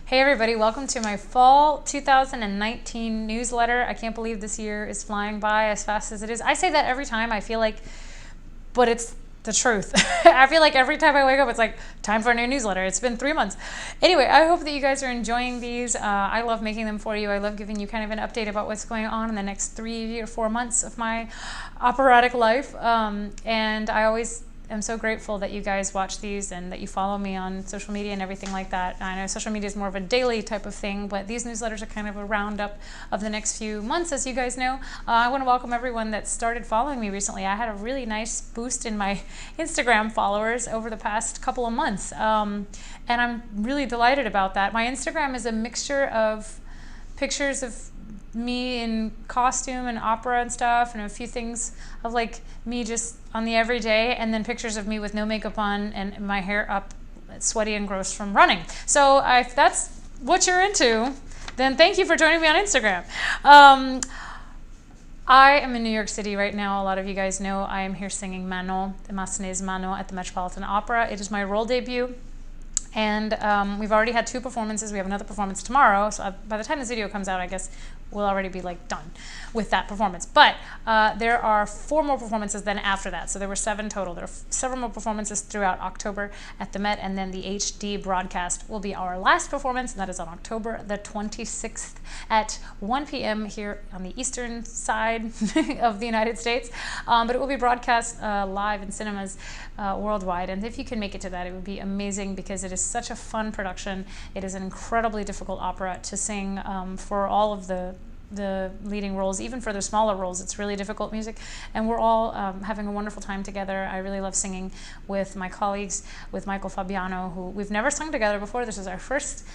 Hey everybody, welcome to my fall 2019 newsletter. I can't believe this year is flying by as fast as it is. I say that every time, I feel like, but it's the truth. I feel like every time I wake up, it's like, time for a new newsletter. It's been 3 months. Anyway, I hope that you guys are enjoying these. I love making them for you. I love giving you kind of an update about what's going on in the next 3 or 4 months of my operatic life. And I always am so grateful that you guys watch these and that you follow me on social media and everything like that. I know social media is more of a daily type of thing, but these newsletters are kind of a roundup of the next few months, as you guys know. I want to welcome everyone that started following me recently. I had a really nice boost in my Instagram followers over the past couple of months, and I'm really delighted about that. My Instagram is a mixture of pictures of me in costume and opera and stuff, and a few things of like me just on the everyday, and then pictures of me with no makeup on and my hair up, sweaty and gross from running. So if that's what you're into, then thank you for joining me on Instagram. I am in New York City right now. A lot of you guys know I am here singing Manon, Massenet's Manon at the Metropolitan Opera. It is my role debut. And we've already had 2 performances. We have another performance tomorrow. So by the time this video comes out, I guess we'll already be like done with that performance. But there are 4 more performances then after that. So there were 7 total. There are several more performances throughout October at the Met. And then the HD broadcast will be our last performance. And that is on October the 26th at 1 p.m. here on the eastern side of the United States. But it will be broadcast live in cinemas worldwide. And if you can make it to that, it would be amazing because it is such a fun production. It is an incredibly difficult opera to sing for all of the leading roles, even for the smaller roles. It's really difficult music, and we're all having a wonderful time together. I really love singing with my colleagues, with Michael Fabiano, who we've never sung together before. This is our first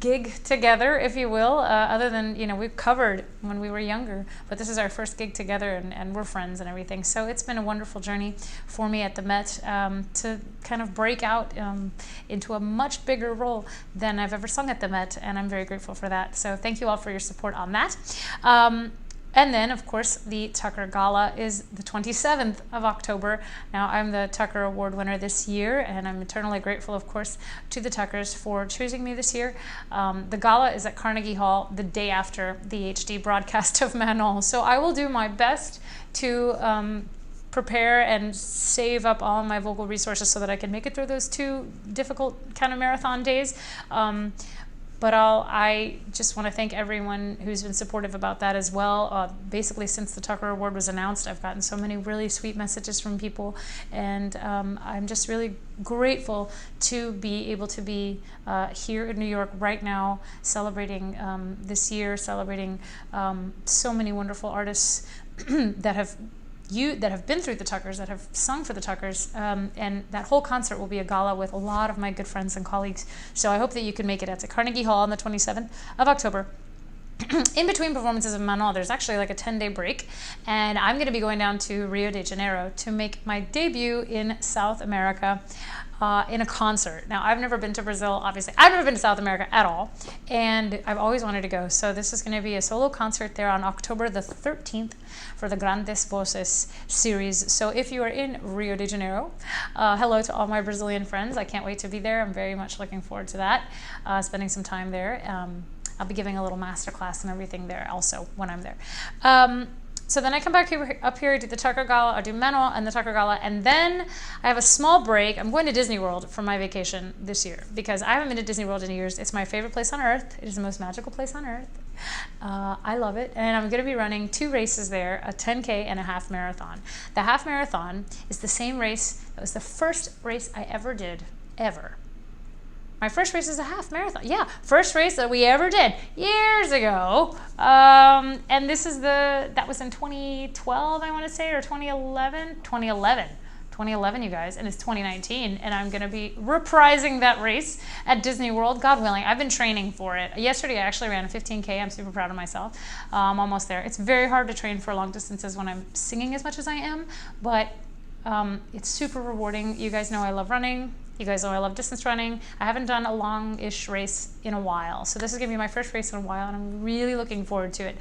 gig together, if you will, other than, you know, we've covered when we were younger, but this is our first gig together, and we're friends and everything. So it's been a wonderful journey for me at the Met to kind of break out into a much bigger role than I've ever sung at the Met, and I'm very grateful for that. So thank you all for your support on that. And then, of course, the Tucker Gala is the 27th of October. Now, I'm the Tucker Award winner this year, and I'm eternally grateful, of course, to the Tuckers for choosing me this year. The Gala is at Carnegie Hall the day after the HD broadcast of Manon. So I will do my best to prepare and save up all my vocal resources so that I can make it through those 2 difficult kind of marathon days. But I just want to thank everyone who's been supportive about that as well. Basically, since the Tucker Award was announced, I've gotten so many really sweet messages from people, and I'm just really grateful to be able to be here in New York right now, celebrating this year, celebrating so many wonderful artists that have been through the Tuckers, that have sung for the Tuckers, and that whole concert will be a gala with a lot of my good friends and colleagues. So I hope that you can make it. It's at Carnegie Hall on the 27th of October. In between performances of Manon, there's actually like a 10-day break, and I'm going to be going down to Rio de Janeiro to make my debut in South America in a concert. Now, I've never been to Brazil, obviously. I've never been to South America at all, and I've always wanted to go. So this is going to be a solo concert there on October the 13th for the Grandes Vozes series. So if you are in Rio de Janeiro, hello to all my Brazilian friends. I can't wait to be there. I'm very much looking forward to that, spending some time there. I'll be giving a little masterclass and everything there also when I'm there. So then I come back up here, do the Tucker Gala, I do Manon and the Tucker Gala, and then I have a small break. I'm going to Disney World for my vacation this year because I haven't been to Disney World in years. It's my favorite place on earth. It is the most magical place on earth. I love it, and I'm going to be running 2 races there, a 10K and a half marathon. The half marathon is the same race. That was the first race I ever did, ever. My first race is a half marathon. Yeah, first race that we ever did years ago. And this is that was in 2012, I want to say, or 2011? 2011, you guys, and it's 2019, and I'm going to be reprising that race at Disney World, God willing. I've been training for it. Yesterday, I actually ran a 15K. I'm super proud of myself. I'm almost there. It's very hard to train for long distances when I'm singing as much as I am, but it's super rewarding. You guys know I love running. You guys know I love distance running. I haven't done a long-ish race in a while. So this is going to be my first race in a while, and I'm really looking forward to it.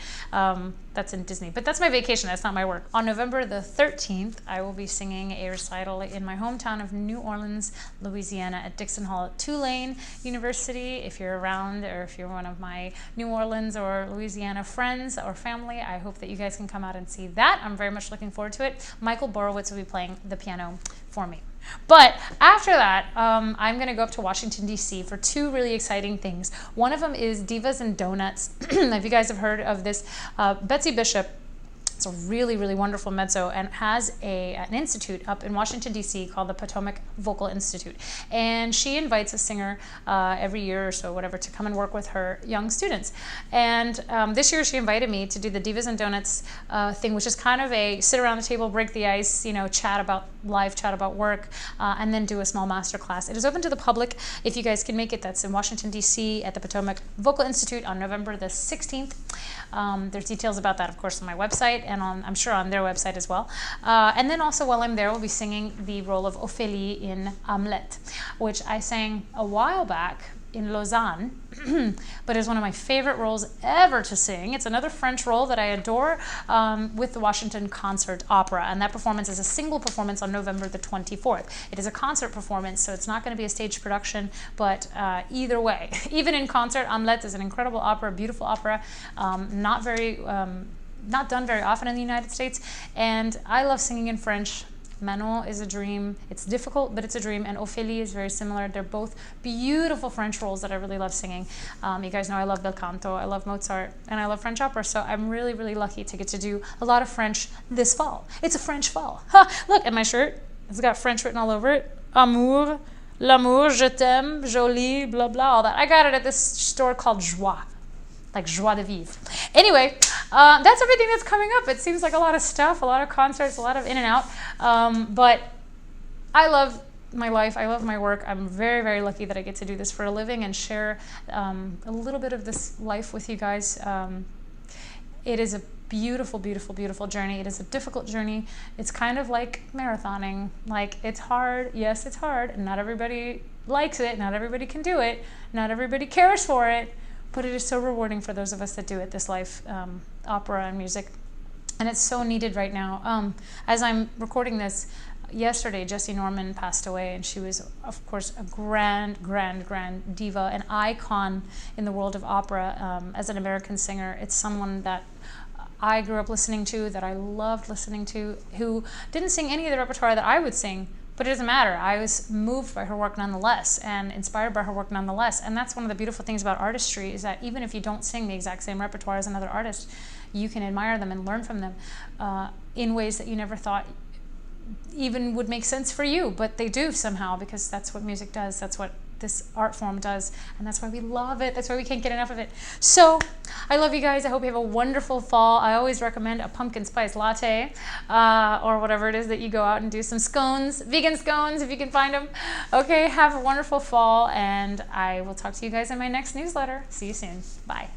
That's in Disney. But that's my vacation. That's not my work. On November the 13th, I will be singing a recital in my hometown of New Orleans, Louisiana at Dixon Hall at Tulane University. If you're around, or if you're one of my New Orleans or Louisiana friends or family, I hope that you guys can come out and see that. I'm very much looking forward to it. Michael Borowitz will be playing the piano for me. But after that, I'm going to go up to Washington, D.C. for two really exciting things. One of them is Divas and Donuts. If you guys have heard of this, Betsy Bishop, it's a really, really wonderful mezzo, and has an institute up in Washington, D.C. called the Potomac Vocal Institute. And she invites a singer every year or so, whatever, to come and work with her young students. And this year she invited me to do the Divas and Donuts thing, which is kind of a sit around the table, break the ice, you know, live chat about work, and then do a small master class. It is open to the public if you guys can make it. That's in Washington, D.C. at the Potomac Vocal Institute on November the 16th. There's details about that, of course, on my website, and I'm sure on their website as well. And then also while I'm there, we'll be singing the role of Ophélie in Hamlet, which I sang a while back in Lausanne, but it's one of my favorite roles ever to sing. It's another French role that I adore, with the Washington Concert Opera, and that performance is a single performance on November the 24th. It is a concert performance, so it's not going to be a stage production, but either way, even in concert, Hamlet is an incredible opera, beautiful opera, not done very often in the United States, and I love singing in French. Manon is a dream. It's difficult, but it's a dream. And Ophélie is very similar. They're both beautiful French roles that I really love singing. You guys know I love bel canto, I love Mozart, and I love French opera. So I'm really, really lucky to get to do a lot of French this fall. It's a French fall. Ha! Look at my shirt. It's got French written all over it. Amour, l'amour, je t'aime, jolie, blah, blah, all that. I got it at this store called Joie. Like joie de vivre. Anyway, that's everything that's coming up. It seems like a lot of stuff, a lot of concerts, a lot of in and out. But I love my life. I love my work. I'm very, very lucky that I get to do this for a living and share a little bit of this life with you guys. It is a beautiful, beautiful, beautiful journey. It is a difficult journey. It's kind of like marathoning. Like, it's hard. Yes, it's hard. And not everybody likes it. Not everybody can do it. Not everybody cares for it. But it is so rewarding for those of us that do it, this life, opera and music. And it's so needed right now. As I'm recording this, yesterday Jessie Norman passed away, and she was, of course, a grand, grand, grand diva, an icon in the world of opera. As an American singer, it's someone that I grew up listening to, that I loved listening to, who didn't sing any of the repertoire that I would sing, but it doesn't matter. I was moved by her work nonetheless, and inspired by her work nonetheless. And that's one of the beautiful things about artistry, is that even if you don't sing the exact same repertoire as another artist, you can admire them and learn from them in ways that you never thought even would make sense for you, but they do somehow, because that's what music does. That's what this art form does, and that's why we love it. That's why we can't get enough of it. So I love you guys. I hope you have a wonderful fall. I always recommend a pumpkin spice latte, or whatever it is that you go out and do. Some scones, vegan scones if you can find them. Okay, have a wonderful fall, and I will talk to you guys in my next newsletter. See you soon. Bye.